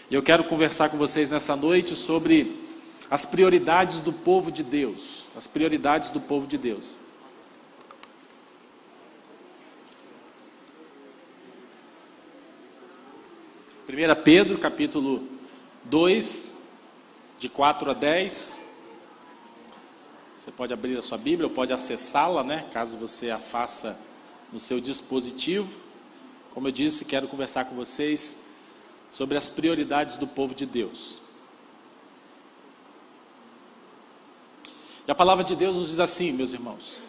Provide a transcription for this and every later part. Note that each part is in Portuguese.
E eu quero conversar com vocês nessa noite sobre as prioridades do povo de Deus. As prioridades do povo de Deus. 1 Pedro, capítulo 2, de 4 a 10. Você pode abrir a sua Bíblia ou pode acessá-la, caso você a faça no seu dispositivo. Como eu disse, quero conversar com vocês sobre as prioridades do povo de Deus. E a palavra de Deus nos diz assim, meus irmãos: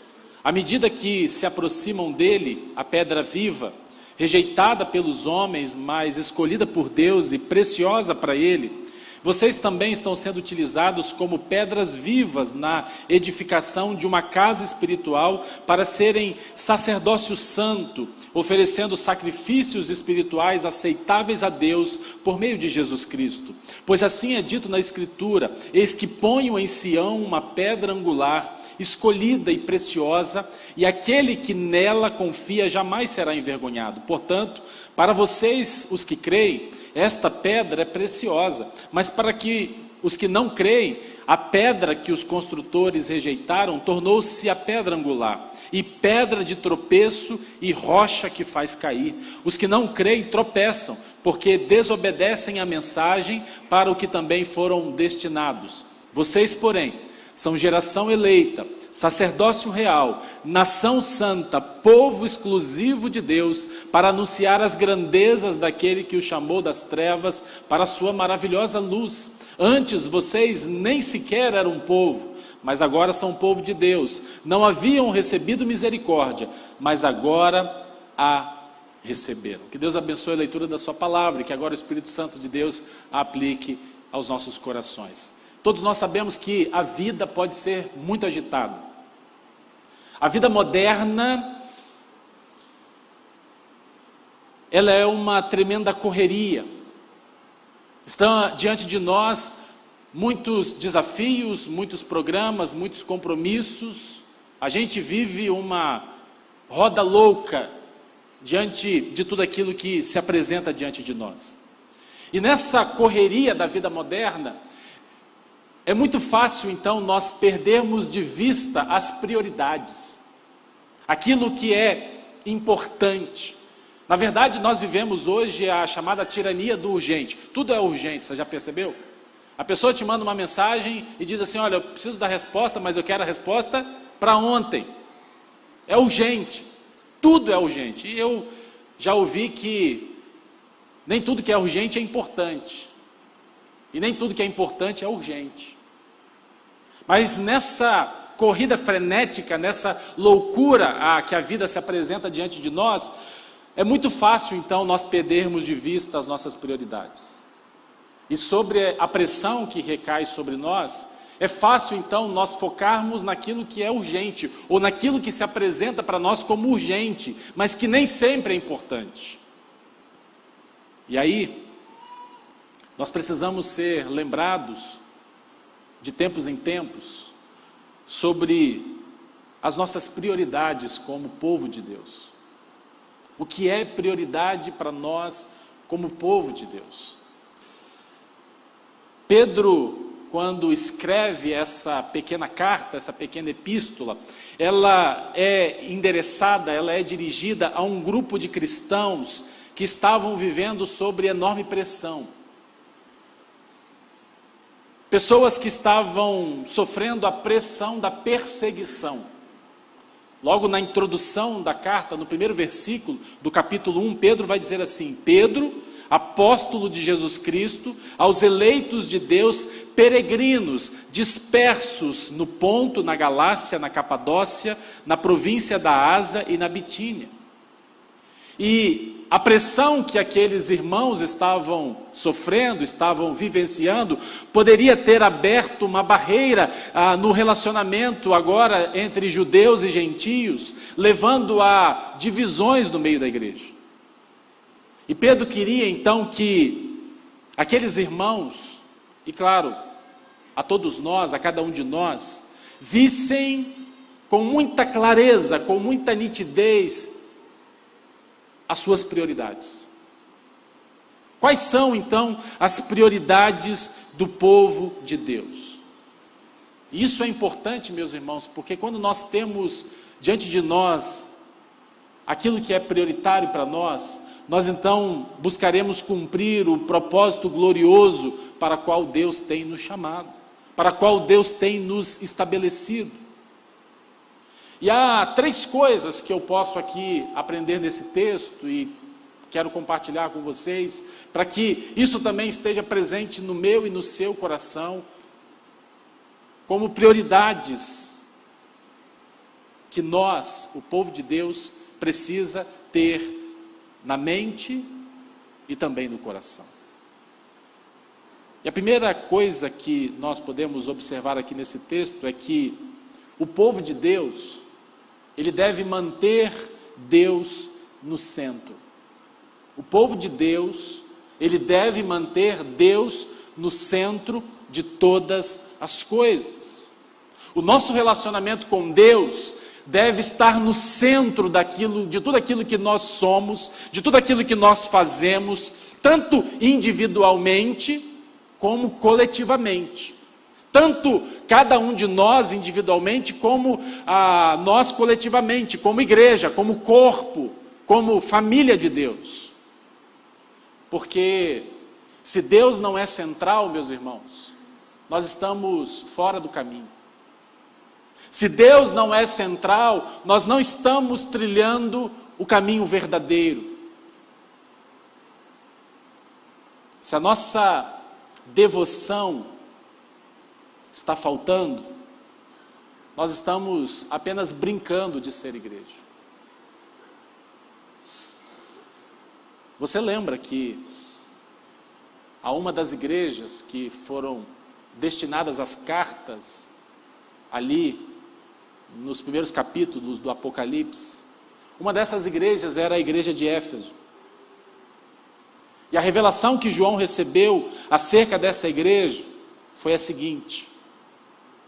à medida que se aproximam dele, a pedra viva, rejeitada pelos homens, mas escolhida por Deus e preciosa para ele, vocês também estão sendo utilizados como pedras vivas na edificação de uma casa espiritual para serem sacerdócio santo, oferecendo sacrifícios espirituais aceitáveis a Deus por meio de Jesus Cristo. Pois assim é dito na Escritura: eis que ponho em Sião uma pedra angular, escolhida e preciosa, e aquele que nela confia jamais será envergonhado. Portanto, para vocês, os que creem, esta pedra é preciosa, mas para os que não creem, a pedra que os construtores rejeitaram tornou-se a pedra angular, e pedra de tropeço e rocha que faz cair. Os que não creem tropeçam, porque desobedecem a mensagem para o que também foram destinados. Vocês, porém, são geração eleita, sacerdócio real, nação santa, povo exclusivo de Deus, para anunciar as grandezas daquele que o chamou das trevas para a sua maravilhosa luz. Antes vocês nem sequer eram povo, mas agora são povo de Deus. Não haviam recebido misericórdia, mas agora a receberam. Que Deus abençoe a leitura da sua palavra e que agora o Espírito Santo de Deus a aplique aos nossos corações. Todos nós sabemos que a vida pode ser muito agitada. A vida moderna, ela é uma tremenda correria. Estão diante de nós muitos desafios, muitos programas, muitos compromissos. A gente vive uma roda louca diante de tudo aquilo que se apresenta diante de nós. E nessa correria da vida moderna, é muito fácil, então, nós perdermos de vista as prioridades, aquilo que é importante. Na verdade, nós vivemos hoje a chamada tirania do urgente. Tudo é urgente, você já percebeu? A pessoa te manda uma mensagem e diz assim: olha, eu preciso da resposta, mas eu quero a resposta para ontem. É urgente, tudo é urgente. E eu já ouvi que nem tudo que é urgente é importante, e nem tudo que é importante é urgente. Mas nessa corrida frenética, nessa loucura que a vida se apresenta diante de nós, é muito fácil então nós perdermos de vista as nossas prioridades. E sobre a pressão que recai sobre nós, é fácil então nós focarmos naquilo que é urgente, ou naquilo que se apresenta para nós como urgente, mas que nem sempre é importante. E aí, nós precisamos ser lembrados de tempos em tempos sobre as nossas prioridades como povo de Deus. O que é prioridade para nós como povo de Deus? Pedro, quando escreve essa pequena carta, essa pequena epístola, ela é endereçada, ela é dirigida a um grupo de cristãos que estavam vivendo sob enorme pressão. Pessoas que estavam sofrendo a pressão da perseguição. Logo na introdução da carta, no primeiro versículo do capítulo 1, Pedro vai dizer assim: Pedro, apóstolo de Jesus Cristo, aos eleitos de Deus, peregrinos, dispersos no Ponto, na Galácia, na Capadócia, na província da Ásia e na Bitínia. E a pressão que aqueles irmãos estavam sofrendo, estavam vivenciando, poderia ter aberto uma barreira no relacionamento agora entre judeus e gentios, levando a divisões no meio da igreja. E Pedro queria então que aqueles irmãos, e claro, a todos nós, a cada um de nós, vissem com muita clareza, com muita nitidez, as suas prioridades. Quais são, então, as prioridades do povo de Deus? Isso é importante, meus irmãos, porque quando nós temos diante de nós aquilo que é prioritário para nós, nós então buscaremos cumprir o propósito glorioso para o qual Deus tem nos chamado, para o qual Deus tem nos estabelecido. E há 3 coisas que eu posso aqui aprender nesse texto e quero compartilhar com vocês, para que isso também esteja presente no meu e no seu coração, como prioridades que nós, o povo de Deus, precisa ter na mente e também no coração. E a primeira coisa que nós podemos observar aqui nesse texto é que o povo de Deus, ele deve manter Deus no centro. O povo de Deus, ele deve manter Deus no centro de todas as coisas. O nosso relacionamento com Deus deve estar no centro de tudo aquilo que nós somos, de tudo aquilo que nós fazemos, tanto individualmente como coletivamente. Tanto cada um de nós individualmente, como nós coletivamente, como igreja, como corpo, como família de Deus. Porque se Deus não é central, meus irmãos, nós estamos fora do caminho. Se Deus não é central, nós não estamos trilhando o caminho verdadeiro. Se a nossa devoção está faltando, nós estamos apenas brincando de ser igreja. Você lembra que a uma das igrejas que foram destinadas às cartas ali nos primeiros capítulos do Apocalipse, uma dessas igrejas era a igreja de Éfeso. E a revelação que João recebeu acerca dessa igreja foi a seguinte: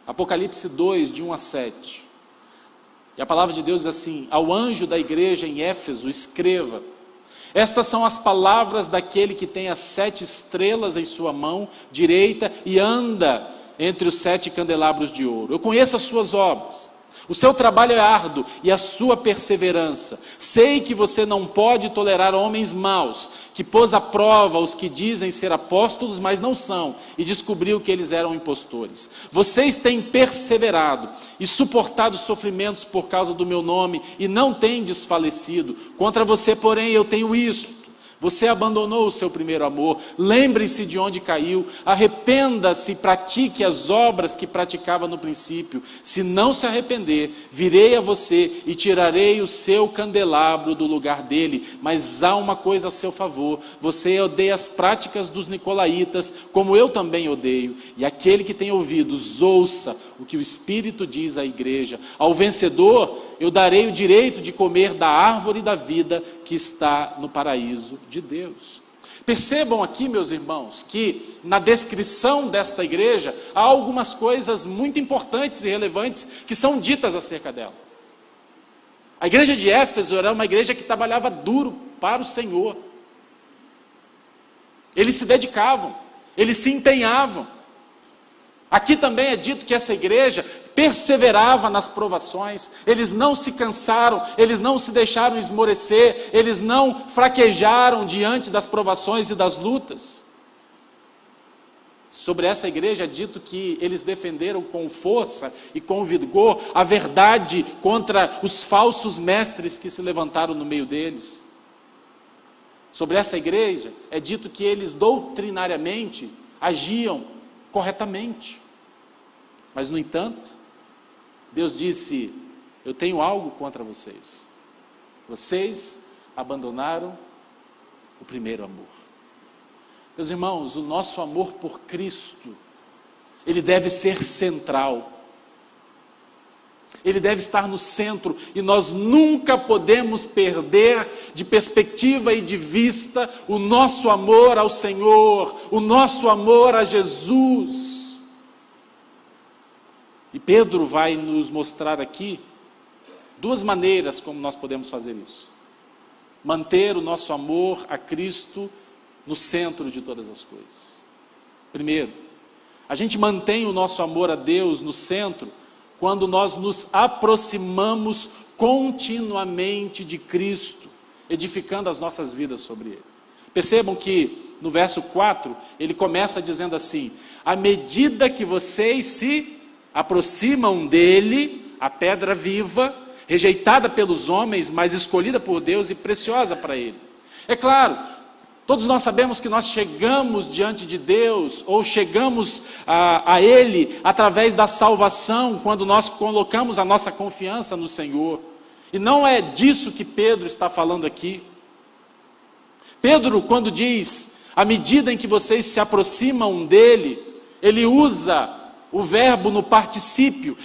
Apocalipse 2, de 1 a 7. E a palavra de Deus diz assim: ao anjo da igreja em Éfeso escreva: estas são as palavras daquele que tem as 7 estrelas em sua mão direita e anda entre os 7 candelabros de ouro. Eu conheço as suas obras. O seu trabalho é árduo e a sua perseverança. Sei que você não pode tolerar homens maus, que pôs à prova os que dizem ser apóstolos, mas não são, e descobriu que eles eram impostores. Vocês têm perseverado e suportado sofrimentos por causa do meu nome e não têm desfalecido. Contra você, porém, eu tenho isto: você abandonou o seu primeiro amor. Lembre-se de onde caiu, arrependa-se e pratique as obras que praticava no princípio. Se não se arrepender, virei a você e tirarei o seu candelabro do lugar dele. Mas há uma coisa a seu favor: você odeia as práticas dos nicolaítas, como eu também odeio. E aquele que tem ouvidos, ouça o que o Espírito diz à igreja. Ao vencedor eu darei o direito de comer da árvore da vida que está no paraíso de Deus. Percebam aqui, meus irmãos, que na descrição desta igreja há algumas coisas muito importantes e relevantes que são ditas acerca dela. A igreja de Éfeso era uma igreja que trabalhava duro para o Senhor. Eles se dedicavam, eles se empenhavam. Aqui também é dito que essa igreja perseverava nas provações, eles não se cansaram, eles não se deixaram esmorecer, eles não fraquejaram diante das provações e das lutas. Sobre essa igreja é dito que eles defenderam com força e com vigor a verdade contra os falsos mestres que se levantaram no meio deles. Sobre essa igreja é dito que eles doutrinariamente agiam corretamente. Mas, no entanto, Deus disse: eu tenho algo contra vocês. Vocês abandonaram o primeiro amor. Meus irmãos, o nosso amor por Cristo, ele deve ser central. Ele deve estar no centro e nós nunca podemos perder de perspectiva e de vista o nosso amor ao Senhor, o nosso amor a Jesus. E Pedro vai nos mostrar aqui 2 maneiras como nós podemos fazer isso. Manter o nosso amor a Cristo no centro de todas as coisas. Primeiro, a gente mantém o nosso amor a Deus no centro quando nós nos aproximamos continuamente de Cristo, edificando as nossas vidas sobre Ele. Percebam que no verso 4, ele começa dizendo assim: à medida que vocês se aproximam dele, a pedra viva, rejeitada pelos homens, mas escolhida por Deus e preciosa para Ele. É claro, todos nós sabemos que nós chegamos diante de Deus, ou chegamos a Ele através da salvação, quando nós colocamos a nossa confiança no Senhor. E não é disso que Pedro está falando aqui. Pedro, quando diz, à medida em que vocês se aproximam dele, ele usa o verbo no particípio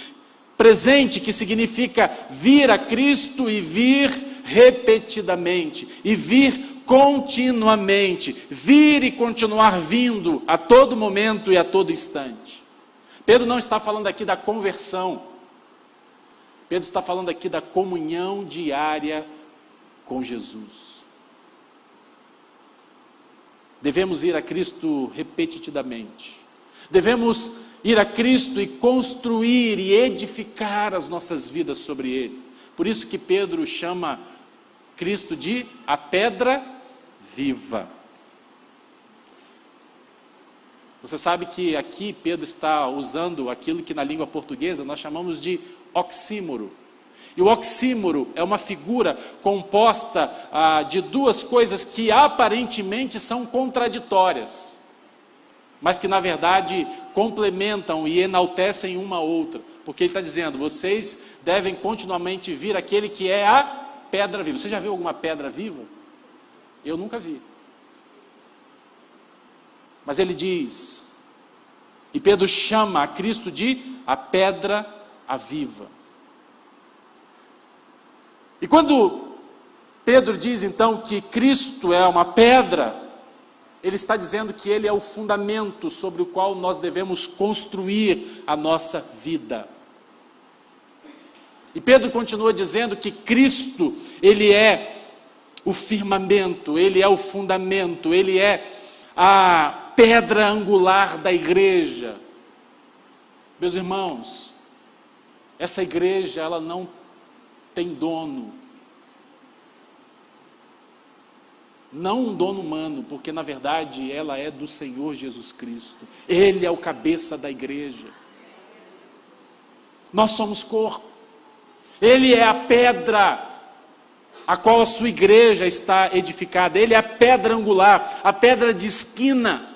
presente, que significa vir a Cristo e vir repetidamente, e vir continuamente, vir e continuar vindo a todo momento e a todo instante. Pedro não está falando aqui da conversão, Pedro está falando aqui da comunhão diária com Jesus. Devemos ir a Cristo repetidamente, devemos ir a Cristo e construir e edificar as nossas vidas sobre Ele. Por isso que Pedro chama Cristo de a pedra viva. Você sabe que aqui Pedro está usando aquilo que na língua portuguesa nós chamamos de oxímoro. E o oxímoro é uma figura composta de duas coisas que aparentemente são contraditórias, mas que na verdade complementam e enaltecem uma a outra. Porque ele está dizendo, vocês devem continuamente vir aquele que é a pedra viva. Você já viu alguma pedra viva? Eu nunca vi. Mas ele diz, e Pedro chama a Cristo de a pedra viva. E quando Pedro diz então que Cristo é uma pedra, ele está dizendo que Ele é o fundamento sobre o qual nós devemos construir a nossa vida. E Pedro continua dizendo que Cristo, Ele é o firmamento, Ele é o fundamento, Ele é a pedra angular da igreja. Meus irmãos, essa igreja, ela não tem dono. Não um dono humano, porque na verdade ela é do Senhor Jesus Cristo. Ele é o cabeça da igreja. Nós somos corpo. Ele é a pedra a qual a sua igreja está edificada. Ele é a pedra angular, a pedra de esquina.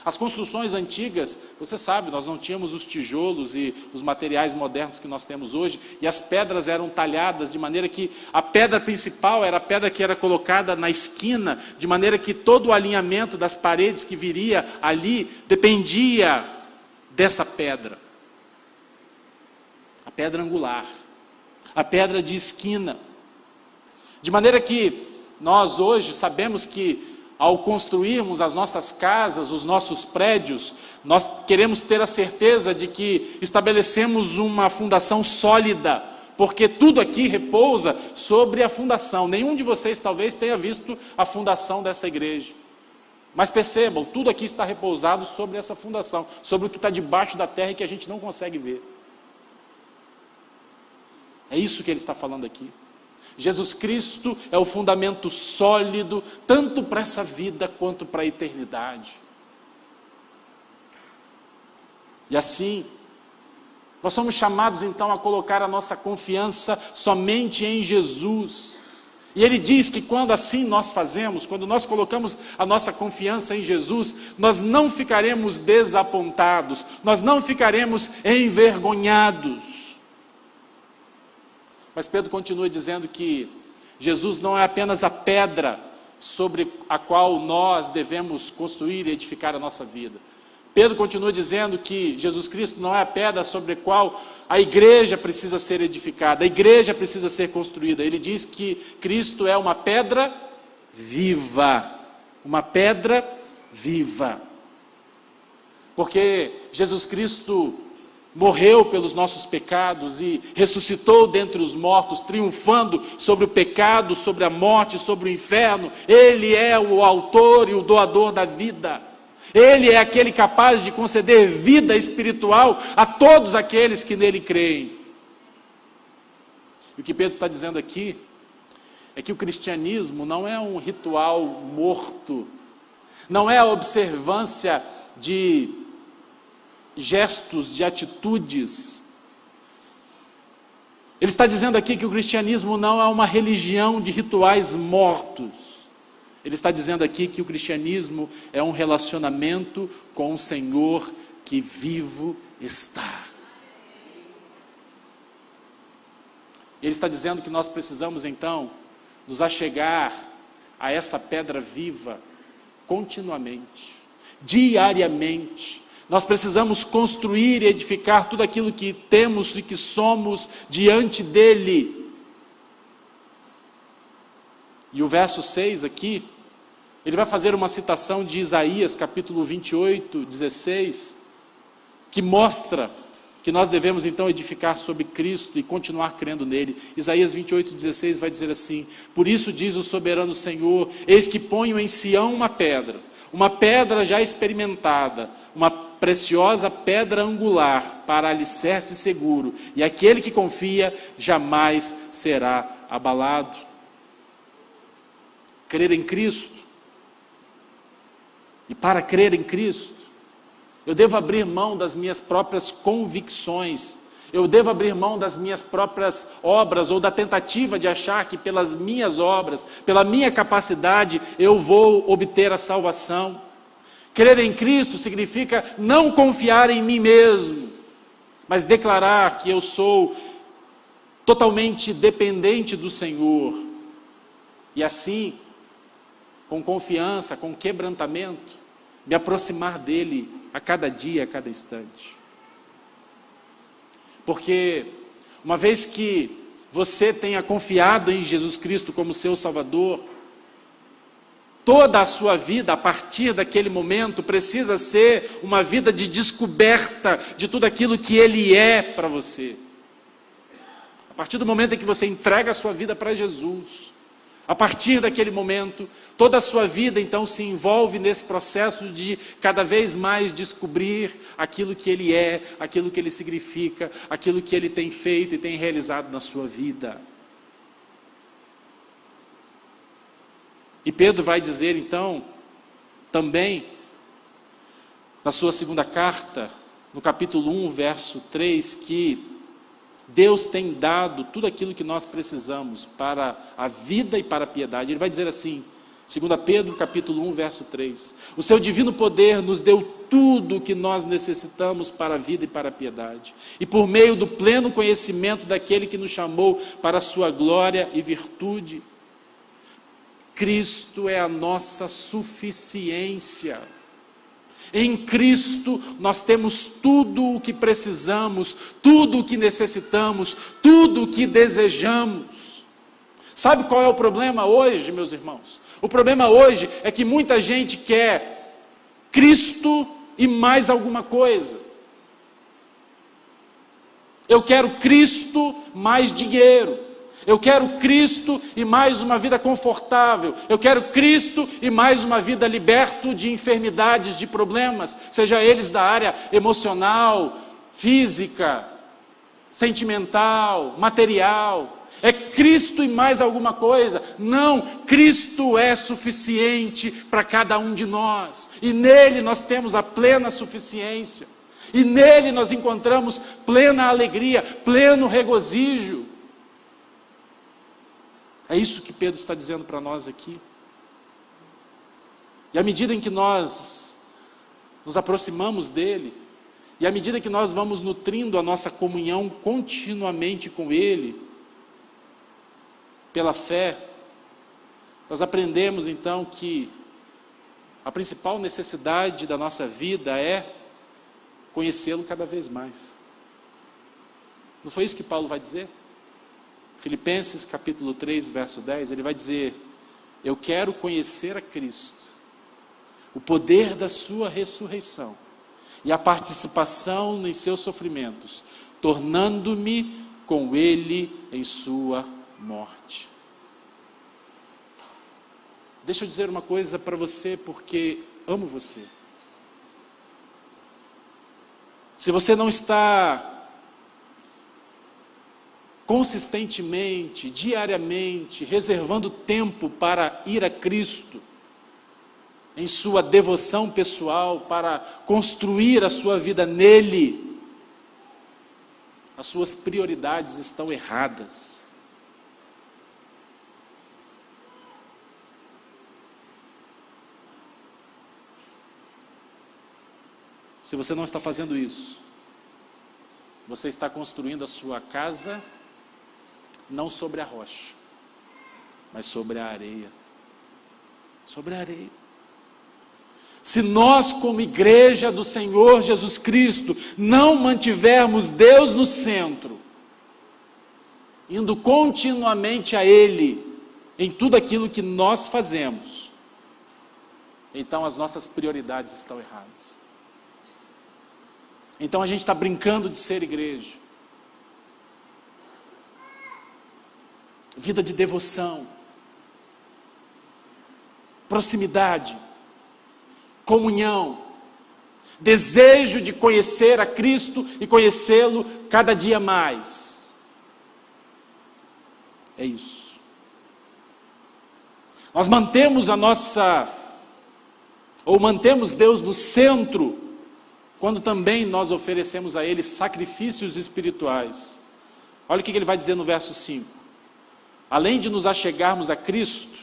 As construções antigas, você sabe, nós não tínhamos os tijolos e os materiais modernos que nós temos hoje, e as pedras eram talhadas de maneira que a pedra principal era a pedra que era colocada na esquina, de maneira que todo o alinhamento das paredes que viria ali dependia dessa pedra. A pedra angular, a pedra de esquina. De maneira que nós hoje sabemos que ao construirmos as nossas casas, os nossos prédios, nós queremos ter a certeza de que estabelecemos uma fundação sólida, porque tudo aqui repousa sobre a fundação. Nenhum de vocês talvez tenha visto a fundação dessa igreja. Mas percebam, tudo aqui está repousado sobre essa fundação, sobre o que está debaixo da terra e que a gente não consegue ver. É isso que ele está falando aqui. Jesus Cristo é o fundamento sólido, tanto para essa vida quanto para a eternidade. E assim, nós somos chamados então a colocar a nossa confiança somente em Jesus. E ele diz que quando assim nós fazemos, quando nós colocamos a nossa confiança em Jesus, nós não ficaremos desapontados, nós não ficaremos envergonhados. Mas Pedro continua dizendo que Jesus não é apenas a pedra sobre a qual nós devemos construir e edificar a nossa vida. Pedro continua dizendo que Jesus Cristo não é a pedra sobre a qual a igreja precisa ser edificada, a igreja precisa ser construída. Ele diz que Cristo é uma pedra viva, uma pedra viva. Porque Jesus Cristo morreu pelos nossos pecados e ressuscitou dentre os mortos, triunfando sobre o pecado, sobre a morte, sobre o inferno. Ele é o autor e o doador da vida. Ele é aquele capaz de conceder vida espiritual a todos aqueles que nele creem. E o que Pedro está dizendo aqui é que o cristianismo não é um ritual morto, não é a observância de gestos, de atitudes. Ele está dizendo aqui que o cristianismo não é uma religião de rituais mortos. Ele está dizendo aqui que o cristianismo é um relacionamento com o Senhor que vivo está. Ele está dizendo que nós precisamos então nos achegar a essa pedra viva continuamente, diariamente. Nós precisamos construir e edificar tudo aquilo que temos e que somos diante dele. E o verso 6 aqui, ele vai fazer uma citação de Isaías, capítulo 28, 16, que mostra que nós devemos então edificar sobre Cristo e continuar crendo nele. Isaías 28, 16 vai dizer assim: por isso diz o soberano Senhor, eis que ponho em Sião uma pedra já experimentada, uma preciosa pedra angular para alicerce seguro, e aquele que confia jamais será abalado. Crer em Cristo, e para crer em Cristo, eu devo abrir mão das minhas próprias convicções, eu devo abrir mão das minhas próprias obras, ou da tentativa de achar que pelas minhas obras, pela minha capacidade, eu vou obter a salvação. Crer em Cristo significa não confiar em mim mesmo, mas declarar que eu sou totalmente dependente do Senhor, e assim, com confiança, com quebrantamento, me aproximar dele a cada dia, a cada instante. Porque uma vez que você tenha confiado em Jesus Cristo como seu Salvador, toda a sua vida, a partir daquele momento, precisa ser uma vida de descoberta de tudo aquilo que Ele é para você. A partir do momento em que você entrega a sua vida para Jesus, a partir daquele momento, toda a sua vida então se envolve nesse processo de cada vez mais descobrir aquilo que Ele é, aquilo que Ele significa, aquilo que Ele tem feito e tem realizado na sua vida. E Pedro vai dizer então, também, na sua segunda carta, no capítulo 1, verso 3, que Deus tem dado tudo aquilo que nós precisamos para a vida e para a piedade. Ele vai dizer assim, 2 Pedro, capítulo 1, verso 3, o seu divino poder nos deu tudo o que nós necessitamos para a vida e para a piedade, e por meio do pleno conhecimento daquele que nos chamou para a sua glória e virtude, Cristo é a nossa suficiência. Em Cristo nós temos tudo o que precisamos, tudo o que necessitamos, tudo o que desejamos. Sabe qual é o problema hoje, meus irmãos? O problema hoje é que muita gente quer Cristo e mais alguma coisa. Eu quero Cristo mais dinheiro. Eu quero Cristo e mais uma vida confortável. Eu quero Cristo e mais uma vida liberto de enfermidades, de problemas, seja eles da área emocional, física, sentimental, material. É Cristo e mais alguma coisa? Não, Cristo é suficiente para cada um de nós. E nele nós temos a plena suficiência. E nele nós encontramos plena alegria, pleno regozijo. É isso que Pedro está dizendo para nós aqui. E à medida em que nós nos aproximamos dele, e à medida que nós vamos nutrindo a nossa comunhão continuamente com ele, pela fé, nós aprendemos então que a principal necessidade da nossa vida é conhecê-lo cada vez mais. Não foi isso que Paulo vai dizer? Filipenses capítulo 3, verso 10, ele vai dizer: eu quero conhecer a Cristo, o poder da sua ressurreição, e a participação em seus sofrimentos, tornando-me com ele em sua morte. Deixa eu dizer uma coisa para você, porque amo você. Se você não está consistentemente, diariamente, reservando tempo para ir a Cristo, em sua devoção pessoal, para construir a sua vida nele, as suas prioridades estão erradas. Se você não está fazendo isso, você está construindo a sua casa não sobre a rocha, mas sobre a areia. Sobre a areia. Se nós, como igreja do Senhor Jesus Cristo, não mantivermos Deus no centro, indo continuamente a Ele, em tudo aquilo que nós fazemos, então as nossas prioridades estão erradas. Então a gente está brincando de ser igreja. Vida de devoção, proximidade, comunhão, desejo de conhecer a Cristo e conhecê-lo cada dia mais. É isso. Nós mantemos mantemos Deus no centro, quando também nós oferecemos a Ele sacrifícios espirituais. Olha o que ele vai dizer no verso 5. Além de nos achegarmos a Cristo,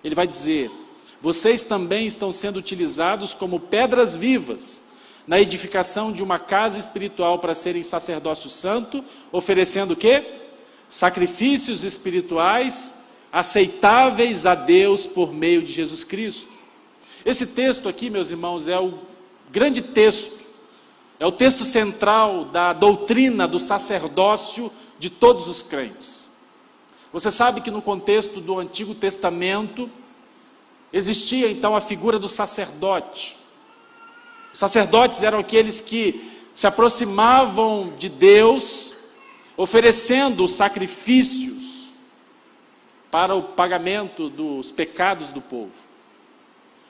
ele vai dizer: vocês também estão sendo utilizados como pedras vivas na edificação de uma casa espiritual para serem sacerdócio santo, oferecendo o quê? Sacrifícios espirituais aceitáveis a Deus por meio de Jesus Cristo. Esse texto aqui, meus irmãos, é o grande texto, é o texto central da doutrina do sacerdócio de todos os crentes. Você sabe que no contexto do Antigo Testamento existia então a figura do sacerdote. Os sacerdotes eram aqueles que se aproximavam de Deus, oferecendo sacrifícios para o pagamento dos pecados do povo.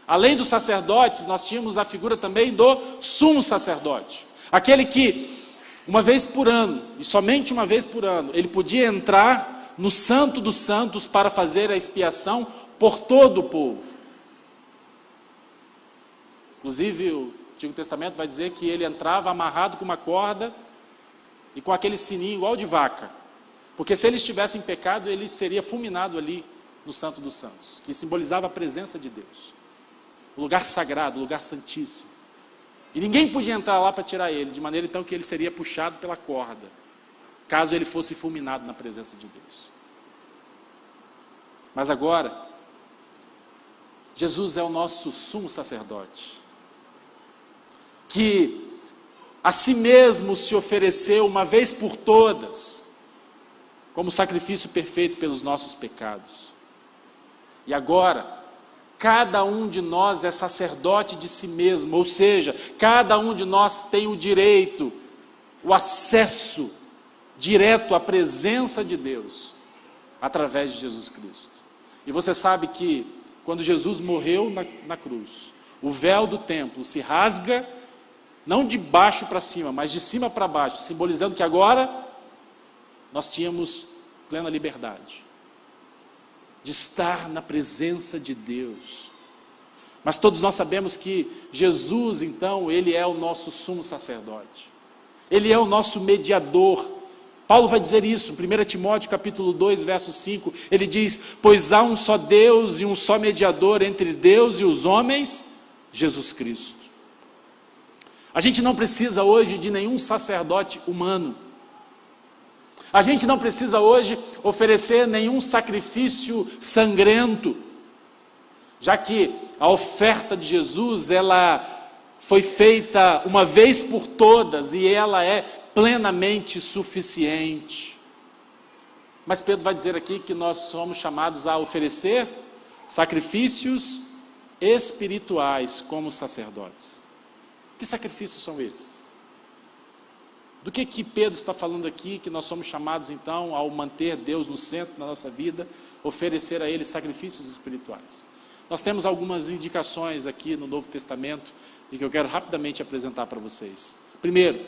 Além dos sacerdotes, nós tínhamos a figura também do sumo sacerdote, aquele que uma vez por ano, e somente uma vez por ano, ele podia entrar no Santo dos Santos para fazer a expiação por todo o povo. Inclusive o Antigo Testamento vai dizer que ele entrava amarrado com uma corda e com aquele sininho igual de vaca, porque se ele estivesse em pecado, ele seria fulminado ali no Santo dos Santos, que simbolizava a presença de Deus, o lugar sagrado, o lugar santíssimo, e ninguém podia entrar lá para tirar ele, de maneira então que ele seria puxado pela corda, caso ele fosse fulminado na presença de Deus. Mas agora, Jesus é o nosso sumo sacerdote, que a si mesmo se ofereceu uma vez por todas, como sacrifício perfeito pelos nossos pecados. E agora, cada um de nós é sacerdote de si mesmo, ou seja, cada um de nós tem o direito, o acesso direto à presença de Deus, através de Jesus Cristo. E você sabe que, quando Jesus morreu na cruz, o véu do templo se rasga, não de baixo para cima, mas de cima para baixo, simbolizando que agora nós tínhamos plena liberdade de estar na presença de Deus. Mas todos nós sabemos que Jesus, então, ele é o nosso sumo sacerdote, ele é o nosso mediador. Paulo vai dizer isso, em 1 Timóteo capítulo 2, verso 5, ele diz: pois há um só Deus e um só mediador entre Deus e os homens, Jesus Cristo. A gente não precisa hoje de nenhum sacerdote humano. A gente não precisa hoje oferecer nenhum sacrifício sangrento, já que a oferta de Jesus, ela foi feita uma vez por todas e ela é plenamente suficiente. Mas Pedro vai dizer aqui que nós somos chamados a oferecer sacrifícios espirituais como sacerdotes. Que sacrifícios são esses? Do que Pedro está falando aqui, que nós somos chamados então, ao manter Deus no centro da nossa vida, oferecer a Ele sacrifícios espirituais? Nós temos algumas indicações aqui no Novo Testamento e que eu quero rapidamente apresentar para vocês. Primeiro,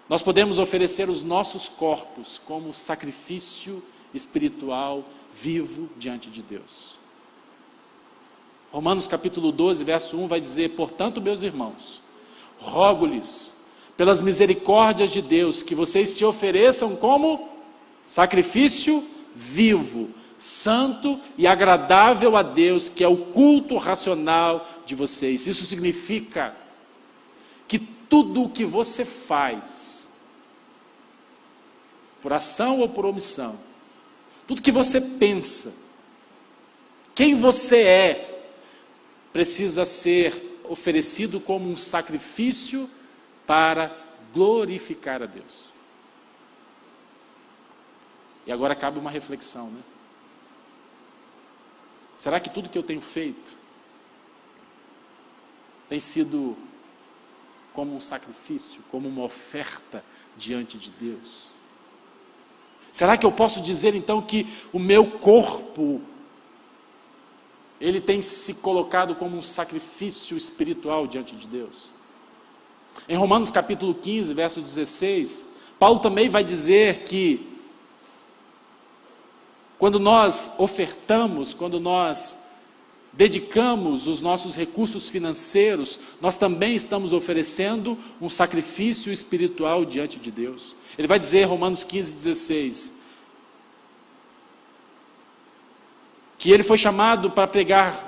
nós podemos oferecer os nossos corpos como sacrifício espiritual vivo diante de Deus. Romanos capítulo 12, verso 1 vai dizer: portanto, meus irmãos, rogo-lhes, pelas misericórdias de Deus, que vocês se ofereçam como sacrifício vivo, santo e agradável a Deus, que é o culto racional de vocês. Isso significa que tudo o que você faz, por ação ou por omissão, tudo que você pensa, quem você é, precisa ser oferecido como um sacrifício para glorificar a Deus. E agora cabe uma reflexão, né? Será que tudo que eu tenho feito tem sido como um sacrifício, como uma oferta diante de Deus? Será que eu posso dizer então que o meu corpo, ele tem se colocado como um sacrifício espiritual diante de Deus? Em Romanos capítulo 15, verso 16, Paulo também vai dizer que quando nós ofertamos, quando nós dedicamos os nossos recursos financeiros, nós também estamos oferecendo um sacrifício espiritual diante de Deus. Ele vai dizer, Romanos 15, 16, que ele foi chamado para pregar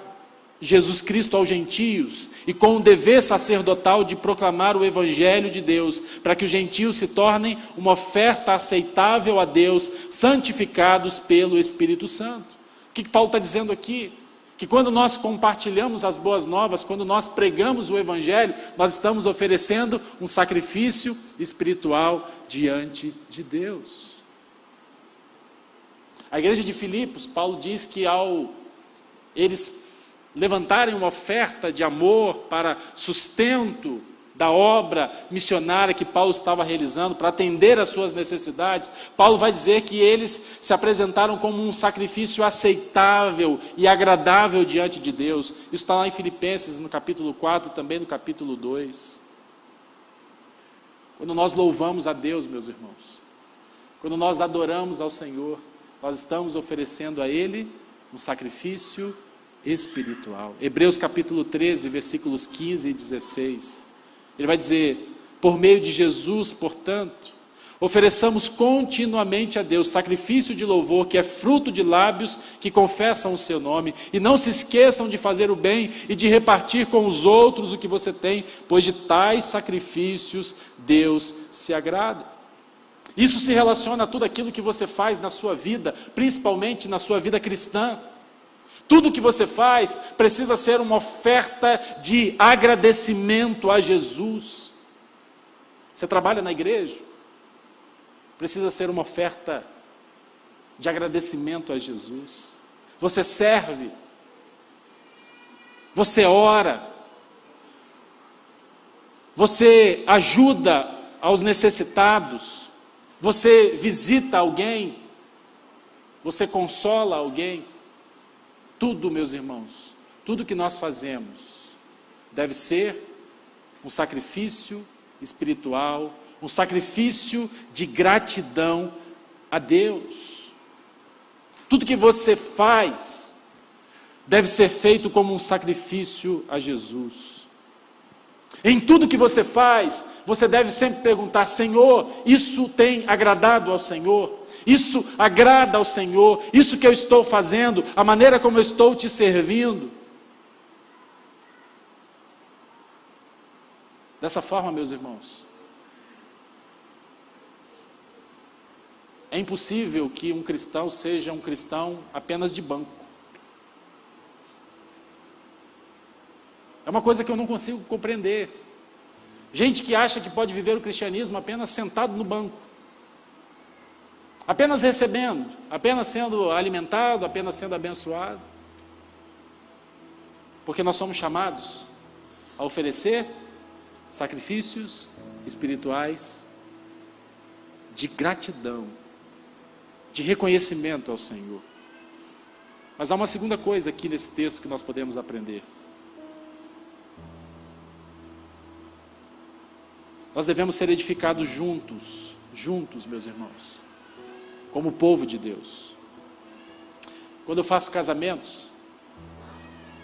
Jesus Cristo aos gentios, e com o dever sacerdotal de proclamar o Evangelho de Deus, para que os gentios se tornem uma oferta aceitável a Deus, santificados pelo Espírito Santo. O que Paulo está dizendo aqui? Que quando nós compartilhamos as boas novas, quando nós pregamos o Evangelho, nós estamos oferecendo um sacrifício espiritual diante de Deus. A igreja de Filipos, Paulo diz que ao eles levantarem uma oferta de amor para sustento da obra missionária que Paulo estava realizando, para atender às suas necessidades, Paulo vai dizer que eles se apresentaram como um sacrifício aceitável e agradável diante de Deus. Isso está lá em Filipenses, no capítulo 4, também no capítulo 2. Quando nós louvamos a Deus, meus irmãos, quando nós adoramos ao Senhor, nós estamos oferecendo a Ele um sacrifício espiritual. Hebreus capítulo 13, versículos 15 e 16. Ele vai dizer: por meio de Jesus, portanto, ofereçamos continuamente a Deus sacrifício de louvor, que é fruto de lábios que confessam o seu nome, e não se esqueçam de fazer o bem e de repartir com os outros o que você tem, pois de tais sacrifícios Deus se agrada. Isso se relaciona a tudo aquilo que você faz na sua vida, principalmente na sua vida cristã. Tudo que você faz precisa ser uma oferta de agradecimento a Jesus. Você trabalha na igreja? Precisa ser uma oferta de agradecimento a Jesus. Você serve? Você ora? Você ajuda aos necessitados? Você visita alguém? Você consola alguém? Tudo, meus irmãos, tudo que nós fazemos deve ser um sacrifício espiritual, um sacrifício de gratidão a Deus. Tudo que você faz deve ser feito como um sacrifício a Jesus. Em tudo que você faz, você deve sempre perguntar: Senhor, isso tem agradado ao Senhor? Isso agrada ao Senhor? Isso que eu estou fazendo, a maneira como eu estou te servindo? Dessa forma, meus irmãos, é impossível que um cristão seja um cristão apenas de banco. É uma coisa que eu não consigo compreender. Gente que acha que pode viver o cristianismo apenas sentado no banco, apenas recebendo, apenas sendo alimentado, apenas sendo abençoado. Porque nós somos chamados a oferecer sacrifícios espirituais de gratidão, de reconhecimento ao Senhor. Mas há uma segunda coisa aqui nesse texto que nós podemos aprender. Nós devemos ser edificados juntos, meus irmãos, como povo de Deus. Quando eu faço casamentos,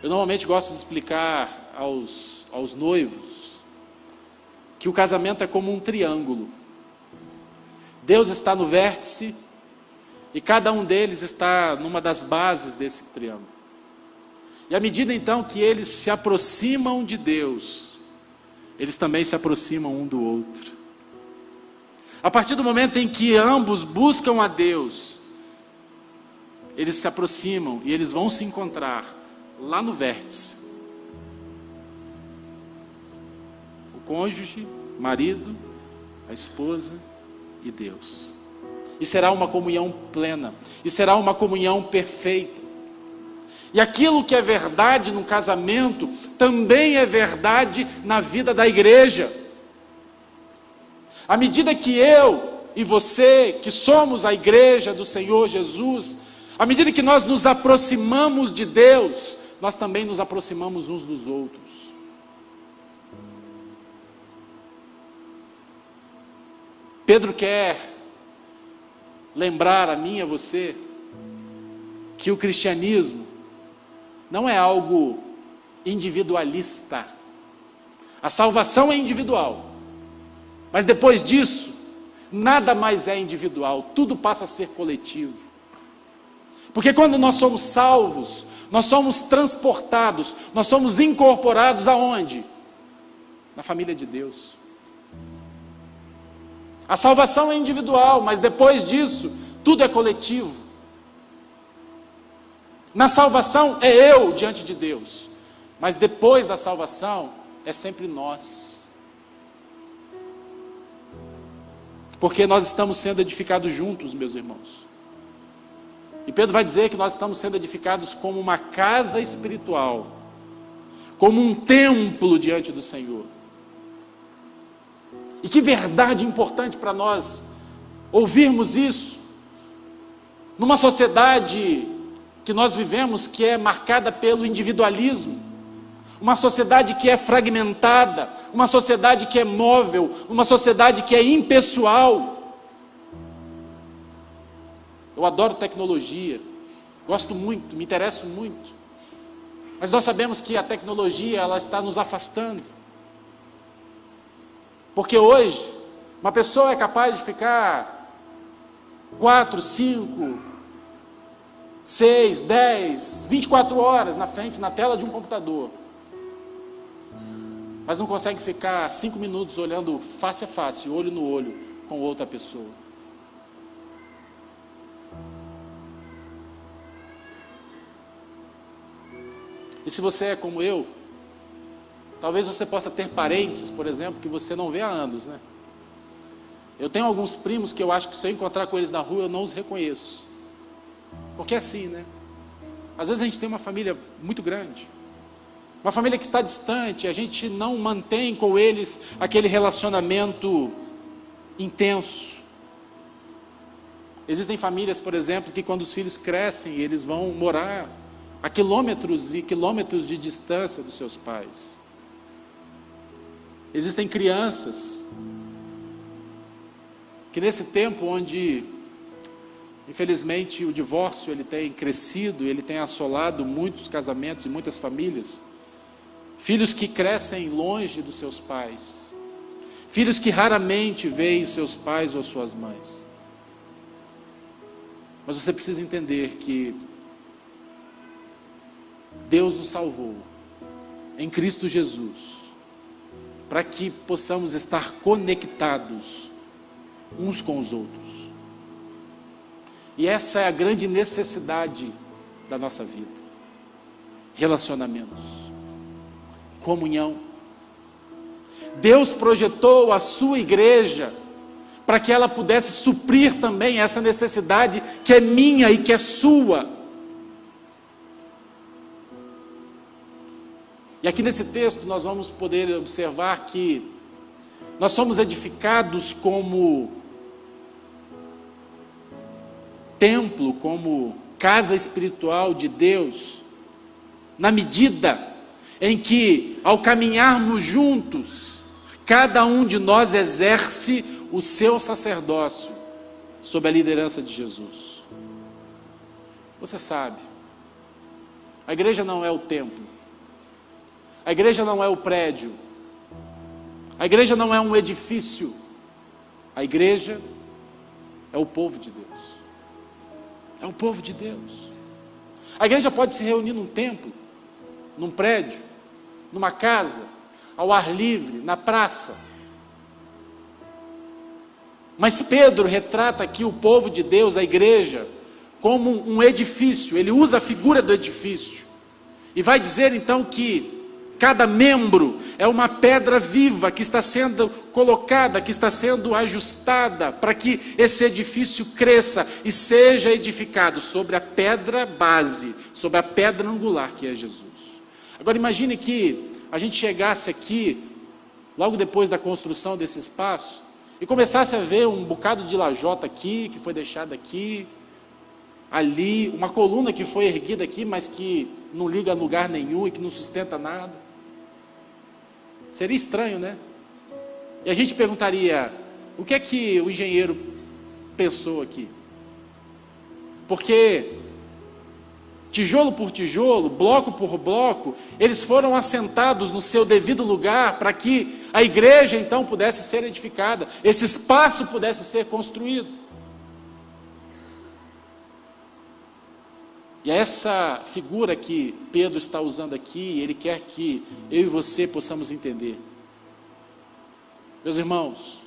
eu normalmente gosto de explicar aos noivos que o casamento é como um triângulo. Deus está no vértice e cada um deles está numa das bases desse triângulo. E à medida então que eles se aproximam de Deus, eles também se aproximam um do outro. A partir do momento em que ambos buscam a Deus, eles se aproximam e eles vão se encontrar lá no vértice. O cônjuge, o marido, a esposa e Deus. E será uma comunhão plena, e será uma comunhão perfeita. E aquilo que é verdade no casamento, também é verdade na vida da igreja. À medida que eu e você, que somos a igreja do Senhor Jesus, à medida que nós nos aproximamos de Deus, nós também nos aproximamos uns dos outros. Pedro quer lembrar a mim e a você que o cristianismo não é algo individualista. A salvação é individual, mas depois disso, nada mais é individual, tudo passa a ser coletivo. Porque quando nós somos salvos, nós somos transportados, nós somos incorporados aonde? Na família de Deus. A salvação é individual, mas depois disso, tudo é coletivo. Na salvação é eu diante de Deus, mas depois da salvação é sempre nós. Porque nós estamos sendo edificados juntos, meus irmãos. E Pedro vai dizer que nós estamos sendo edificados como uma casa espiritual, como um templo diante do Senhor. E que verdade importante para nós ouvirmos isso, numa sociedade que nós vivemos, que é marcada pelo individualismo, uma sociedade que é fragmentada, uma sociedade que é móvel, uma sociedade que é impessoal. Eu adoro tecnologia, gosto muito, me interesso muito, mas nós sabemos que a tecnologia, ela está nos afastando, porque hoje, uma pessoa é capaz de ficar 4, 5, 6, 10, 24 horas na frente, na tela de um computador, mas não consegue ficar 5 minutos olhando face a face, olho no olho com outra pessoa. E se você é como eu, talvez você possa ter parentes, por exemplo, que você não vê há anos, né? Eu tenho alguns primos que eu acho que se eu encontrar com eles na rua, eu não os reconheço. Porque é assim, né? Às vezes a gente tem uma família muito grande, uma família que está distante, a gente não mantém com eles aquele relacionamento intenso. Existem famílias, por exemplo, que quando os filhos crescem, eles vão morar a quilômetros e quilômetros de distância dos seus pais. Existem crianças que nesse tempo onde, infelizmente, o divórcio ele tem crescido, ele tem assolado muitos casamentos e muitas famílias, filhos que crescem longe dos seus pais, filhos que raramente veem os seus pais ou suas mães. Mas você precisa entender que Deus nos salvou em Cristo Jesus, para que possamos estar conectados uns com os outros. E essa é a grande necessidade da nossa vida. Relacionamentos, comunhão. Deus projetou a sua igreja para que ela pudesse suprir também essa necessidade que é minha e que é sua. E aqui nesse texto nós vamos poder observar que Nós somos edificados como templo, como casa espiritual de Deus, na medida em que, ao caminharmos juntos, cada um de nós exerce o seu sacerdócio sob a liderança de Jesus. Você sabe, a igreja não é o templo, a igreja não é o prédio, a igreja não é um edifício, a igreja é o povo de Deus. É o povo de Deus. A igreja pode se reunir num templo, num prédio, numa casa, ao ar livre, na praça. Mas Pedro retrata aqui o povo de Deus, a igreja, como um edifício. Ele usa a figura do edifício e vai dizer então que cada membro é uma pedra viva que está sendo colocada, que está sendo ajustada para que esse edifício cresça e seja edificado sobre a pedra base, sobre a pedra angular que é Jesus. Agora imagine que a gente chegasse aqui, logo depois da construção desse espaço, e começasse a ver um bocado de lajota aqui, que foi deixada aqui, ali, uma coluna que foi erguida aqui, mas que não liga a lugar nenhum e que não sustenta nada. Seria estranho, né? E a gente perguntaria, o que é que o engenheiro pensou aqui? Porque tijolo por tijolo, bloco por bloco, eles foram assentados no seu devido lugar para que a igreja então pudesse ser edificada, esse espaço pudesse ser construído. E é essa figura que Pedro está usando aqui, ele quer que eu e você possamos entender. Meus irmãos,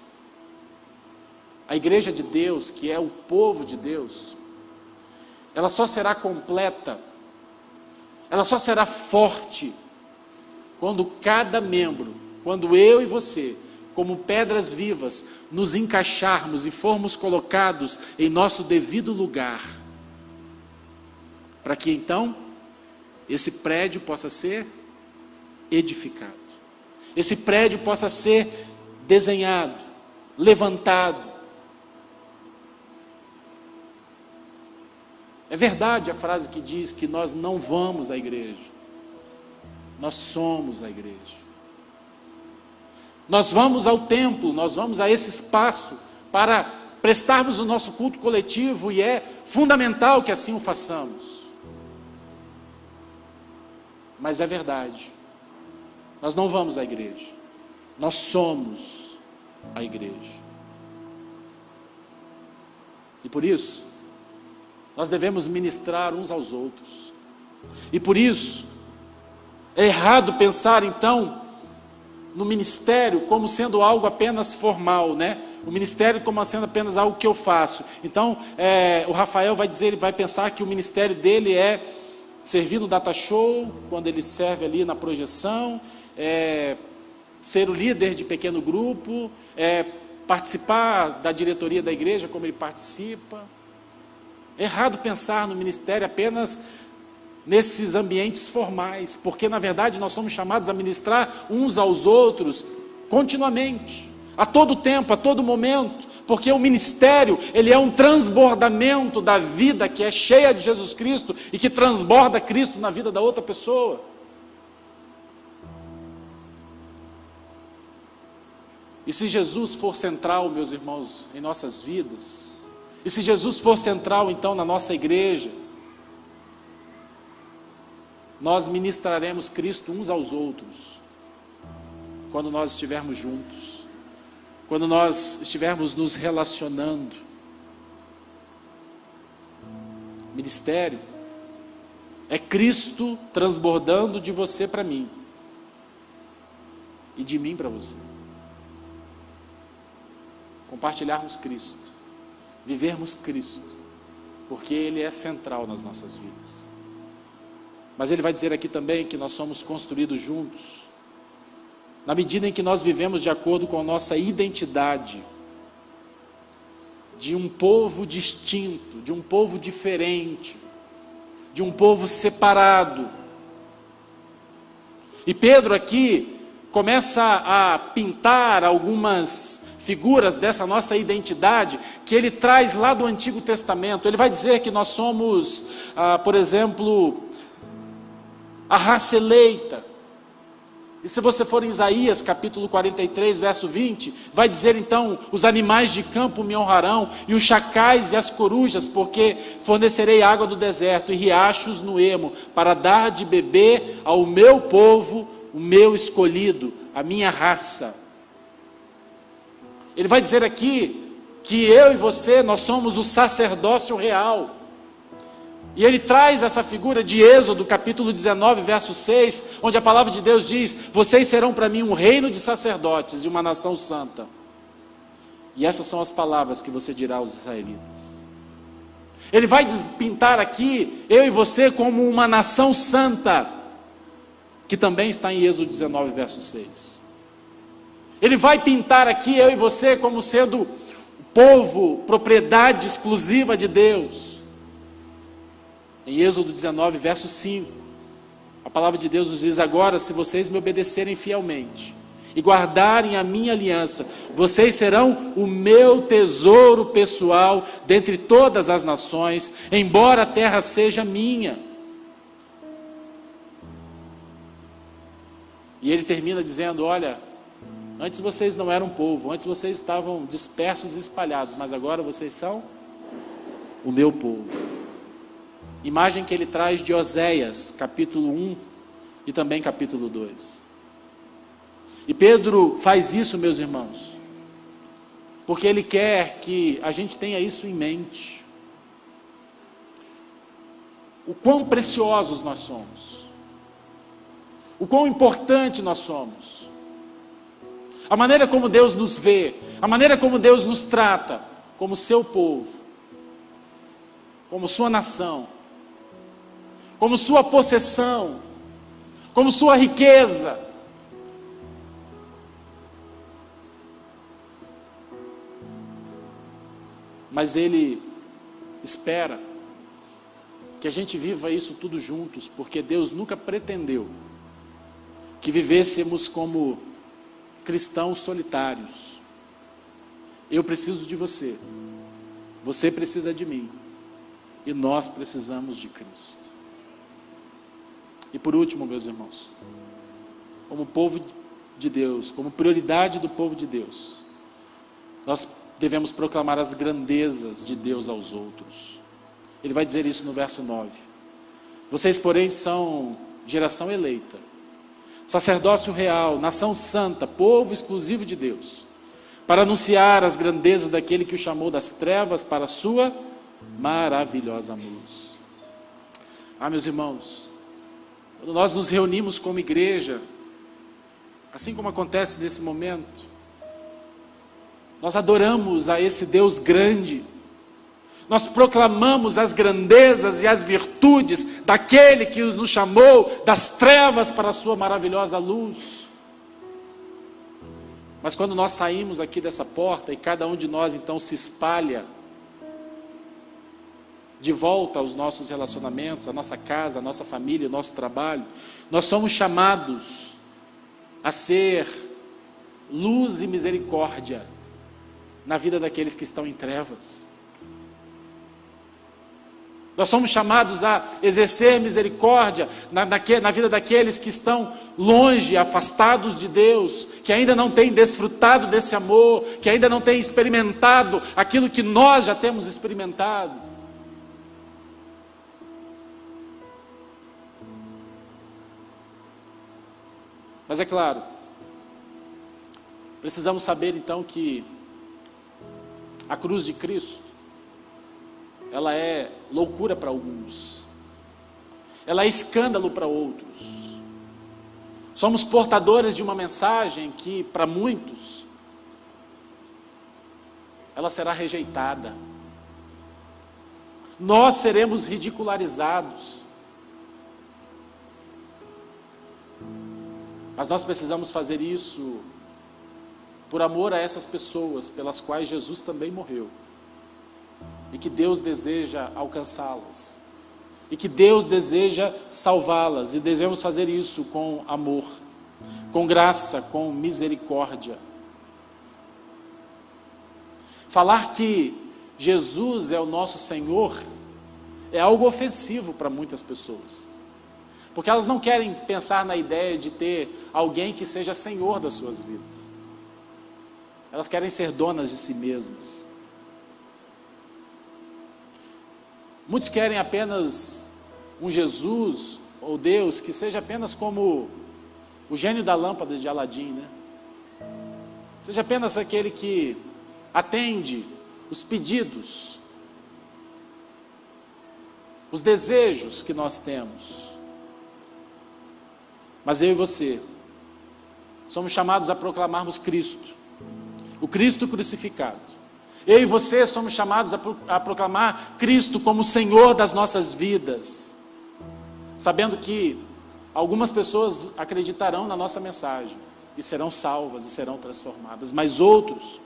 a igreja de Deus, que é o povo de Deus, ela só será completa, ela só será forte, quando cada membro, quando eu e você, como pedras vivas, nos encaixarmos e formos colocados em nosso devido lugar, para que então esse prédio possa ser edificado, esse prédio possa ser desenhado, levantado. É verdade a frase que diz que nós não vamos à igreja, nós somos a igreja. Nós vamos ao templo, nós vamos a esse espaço para prestarmos o nosso culto coletivo e é fundamental que assim o façamos. Mas é verdade, nós não vamos à igreja, nós somos a igreja. E por isso, nós devemos ministrar uns aos outros. E por isso, é errado pensar então no ministério como sendo algo apenas formal, né? O ministério como sendo apenas algo que eu faço. Então, o Rafael vai dizer, ele vai pensar que o ministério dele é servir no data show, quando ele serve ali na projeção, ser o líder de pequeno grupo, participar da diretoria da igreja como ele participa. É errado pensar no ministério apenas nesses ambientes formais, porque na verdade nós somos chamados a ministrar uns aos outros continuamente, a todo tempo, a todo momento, porque o ministério, ele é um transbordamento da vida que é cheia de Jesus Cristo e que transborda Cristo na vida da outra pessoa. E se Jesus for central, meus irmãos, em nossas vidas, e se Jesus for central então na nossa igreja, nós ministraremos Cristo uns aos outros, quando nós estivermos juntos, quando nós estivermos nos relacionando. Ministério é Cristo transbordando de você para mim e de mim para você. Compartilharmos Cristo, vivermos Cristo, porque Ele é central nas nossas vidas. Mas Ele vai dizer aqui também que nós somos construídos juntos, na medida em que nós vivemos de acordo com a nossa identidade, de um povo distinto, de um povo diferente, de um povo separado. E Pedro aqui começa a pintar algumas figuras dessa nossa identidade que ele traz lá do Antigo Testamento. Ele vai dizer que nós somos, por exemplo, a raça eleita. E se você for em Isaías, capítulo 43, verso 20, vai dizer então: os animais de campo me honrarão, e os chacais e as corujas, porque fornecerei água do deserto e riachos no ermo, para dar de beber ao meu povo, o meu escolhido, a minha raça. Ele vai dizer aqui que eu e você, nós somos o sacerdócio real. E ele traz essa figura de Êxodo, capítulo 19, verso 6, onde a palavra de Deus diz: vocês serão para mim um reino de sacerdotes e uma nação santa. E essas são as palavras que você dirá aos israelitas. Ele vai pintar aqui eu e você como uma nação santa, que também está em Êxodo 19, verso 6. Ele vai pintar aqui eu e você como sendo o povo, propriedade exclusiva de Deus. Em Êxodo 19, verso 5, a palavra de Deus nos diz: agora, se vocês me obedecerem fielmente e guardarem a minha aliança, vocês serão o meu tesouro pessoal dentre todas as nações, embora a terra seja minha. E ele termina dizendo: olha, antes vocês não eram povo, antes vocês estavam dispersos e espalhados, mas agora vocês são o meu povo. Imagem que ele traz de Oséias, capítulo 1 e também capítulo 2. E Pedro faz isso, meus irmãos, porque ele quer que a gente tenha isso em mente. O quão preciosos nós somos, o quão importante nós somos. A maneira como Deus nos vê, a maneira como Deus nos trata, como seu povo, como sua nação, como sua possessão, como sua riqueza. Mas Ele espera que a gente viva isso tudo juntos, porque Deus nunca pretendeu que vivêssemos como cristãos solitários. Eu preciso de você, você precisa de mim, e nós precisamos de Cristo. E por último, meus irmãos, como povo de Deus, como prioridade do povo de Deus, nós devemos proclamar as grandezas de Deus aos outros. Ele vai dizer isso no verso 9: vocês, porém, são geração eleita, sacerdócio real, nação santa, povo exclusivo de Deus, para anunciar as grandezas daquele que o chamou das trevas para a sua maravilhosa luz. Meus irmãos, quando nós nos reunimos como igreja, assim como acontece nesse momento, nós adoramos a esse Deus grande, nós proclamamos as grandezas e as virtudes daquele que nos chamou das trevas para a sua maravilhosa luz. Mas quando nós saímos aqui dessa porta e cada um de nós então se espalha de volta aos nossos relacionamentos, à nossa casa, à nossa família, ao nosso trabalho, nós somos chamados a ser luz e misericórdia na vida daqueles que estão em trevas. Nós somos chamados a exercer misericórdia na vida daqueles que estão longe, afastados de Deus, que ainda não têm desfrutado desse amor, que ainda não têm experimentado aquilo que nós já temos experimentado. Mas é claro, precisamos saber então que a cruz de Cristo, ela é loucura para alguns, ela é escândalo para outros. Somos portadores de uma mensagem que para muitos ela será rejeitada. Nós seremos ridicularizados. Mas nós precisamos fazer isso por amor a essas pessoas pelas quais Jesus também morreu, e que Deus deseja alcançá-las, e que Deus deseja salvá-las, e devemos fazer isso com amor. com graça, com misericórdia. Falar que Jesus é o nosso Senhor é algo ofensivo para muitas pessoas, porque elas não querem pensar na ideia de ter alguém que seja Senhor das suas vidas. Elas querem ser donas de si mesmas. Muitos querem apenas um Jesus ou Deus que seja apenas como o gênio da lâmpada de Aladim, né? Seja apenas aquele que atende os pedidos, os desejos que nós temos. Mas eu e você somos chamados a proclamarmos Cristo, o Cristo crucificado. Eu e você somos chamados a proclamar Cristo como Senhor das nossas vidas, sabendo que algumas pessoas acreditarão na nossa mensagem e serão salvas e serão transformadas, mas outros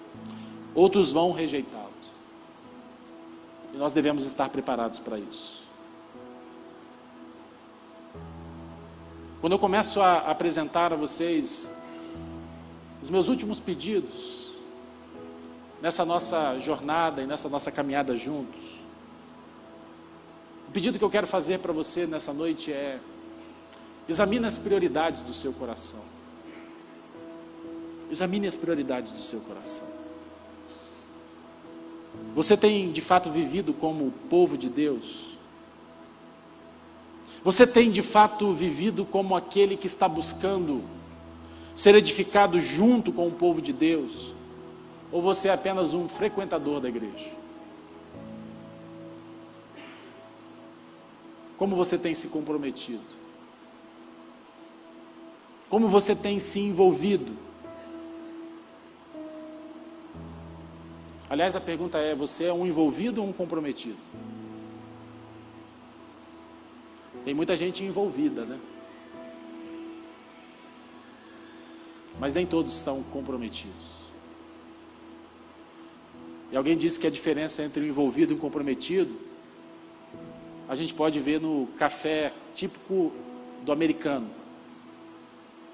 vão rejeitá-los. E nós devemos estar preparados para isso. Quando eu começo a apresentar a vocês os meus últimos pedidos nessa nossa jornada e nessa nossa caminhada juntos, o pedido que eu quero fazer para você nessa noite é: examine as prioridades do seu coração. Examine as prioridades do seu coração. Você tem de fato vivido como povo de Deus? Você tem de fato vivido como aquele que está buscando ser edificado junto com o povo de Deus? Ou você é apenas um frequentador da igreja? Como você tem se comprometido? Como você tem se envolvido? Aliás, a pergunta é: você é um envolvido ou um comprometido? Tem muita gente envolvida, né? Mas nem todos estão comprometidos. E alguém disse que a diferença entre o envolvido e o comprometido, a gente pode ver no café típico do americano.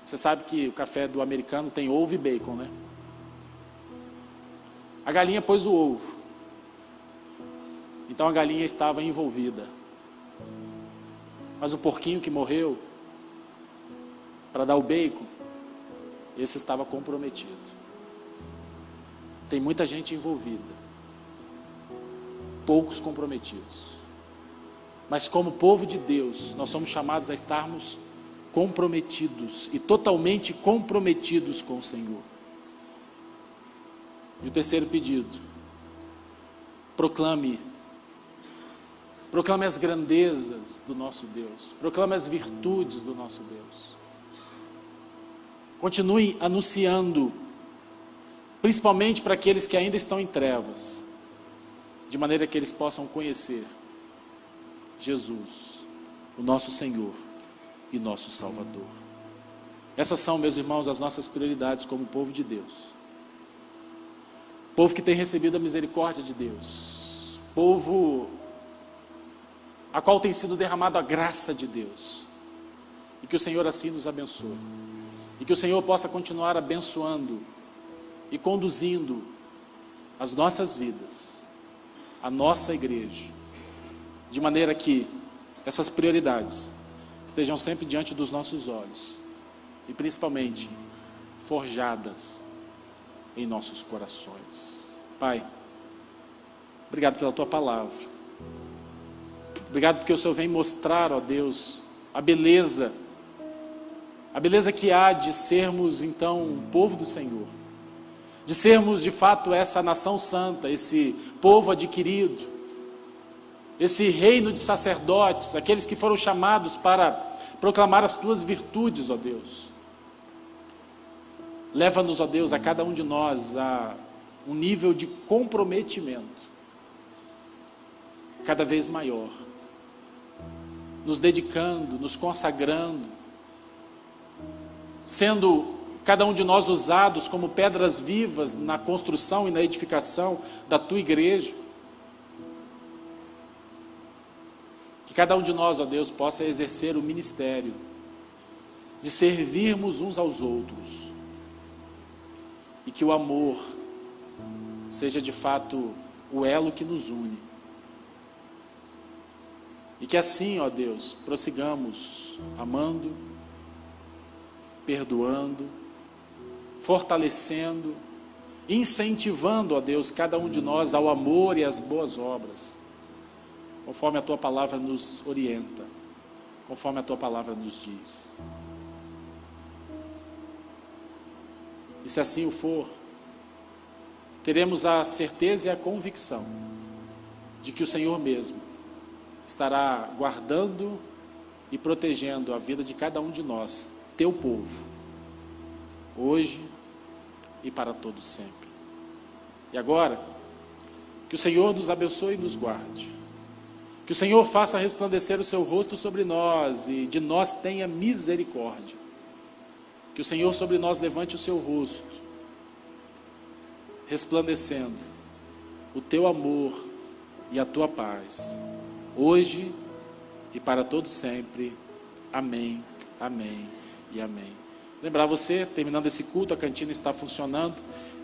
Você sabe que o café do americano tem ovo e bacon, né? A galinha pôs o ovo. Então a galinha estava envolvida. Mas o porquinho que morreu para dar o bacon, esse estava comprometido. Tem muita gente envolvida, poucos comprometidos. Mas como povo de Deus, nós somos chamados a estarmos comprometidos e totalmente comprometidos com o Senhor. E o terceiro pedido: proclame as grandezas do nosso Deus, proclame as virtudes do nosso Deus. Continue anunciando, principalmente para aqueles que ainda estão em trevas, de maneira que eles possam conhecer Jesus, o nosso Senhor e nosso Salvador. Essas são, meus irmãos, as nossas prioridades como povo de Deus. Povo que tem recebido a misericórdia de Deus, povo a qual tem sido derramada a graça de Deus, e que o Senhor assim nos abençoe, e que o Senhor possa continuar abençoando e conduzindo as nossas vidas, a nossa igreja, de maneira que essas prioridades estejam sempre diante dos nossos olhos, e principalmente forjadas em nossos corações. Pai, obrigado pela Tua palavra. Obrigado porque o Senhor vem mostrar, ó Deus, a beleza que há de sermos então um povo do Senhor, de sermos de fato essa nação santa, esse povo adquirido, esse reino de sacerdotes, aqueles que foram chamados para proclamar as Tuas virtudes, ó Deus. Leva-nos, ó Deus, a cada um de nós a um nível de comprometimento cada vez maior, nos dedicando, nos consagrando, sendo cada um de nós usados como pedras vivas na construção e na edificação da Tua igreja. Que cada um de nós, ó Deus, possa exercer o ministério de servirmos uns aos outros, e que o amor seja de fato o elo que nos une. E que assim, ó Deus, prossigamos amando, perdoando, fortalecendo, incentivando, ó Deus, cada um de nós ao amor e às boas obras, conforme a Tua palavra nos orienta, conforme a Tua palavra nos diz. E se assim o for, teremos a certeza e a convicção de que o Senhor mesmo estará guardando e protegendo a vida de cada um de nós, Teu povo, hoje e para todo sempre. E agora, que o Senhor nos abençoe e nos guarde, que o Senhor faça resplandecer o seu rosto sobre nós e de nós tenha misericórdia, que o Senhor sobre nós levante o seu rosto, resplandecendo o Teu amor e a Tua paz, hoje e para todo sempre. Amém, amém e amém. Lembrar você, terminando esse culto, a cantina está funcionando.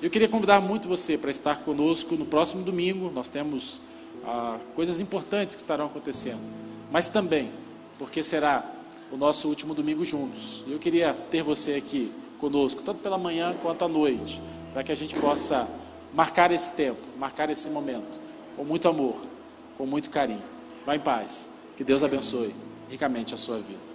Eu queria convidar muito você para estar conosco no próximo domingo. Nós temos coisas importantes que estarão acontecendo, mas também porque será o nosso último domingo juntos. Eu queria ter você aqui conosco, tanto pela manhã quanto à noite, para que a gente possa marcar esse tempo, marcar esse momento, com muito amor, com muito carinho. Vá em paz, que Deus abençoe ricamente a sua vida.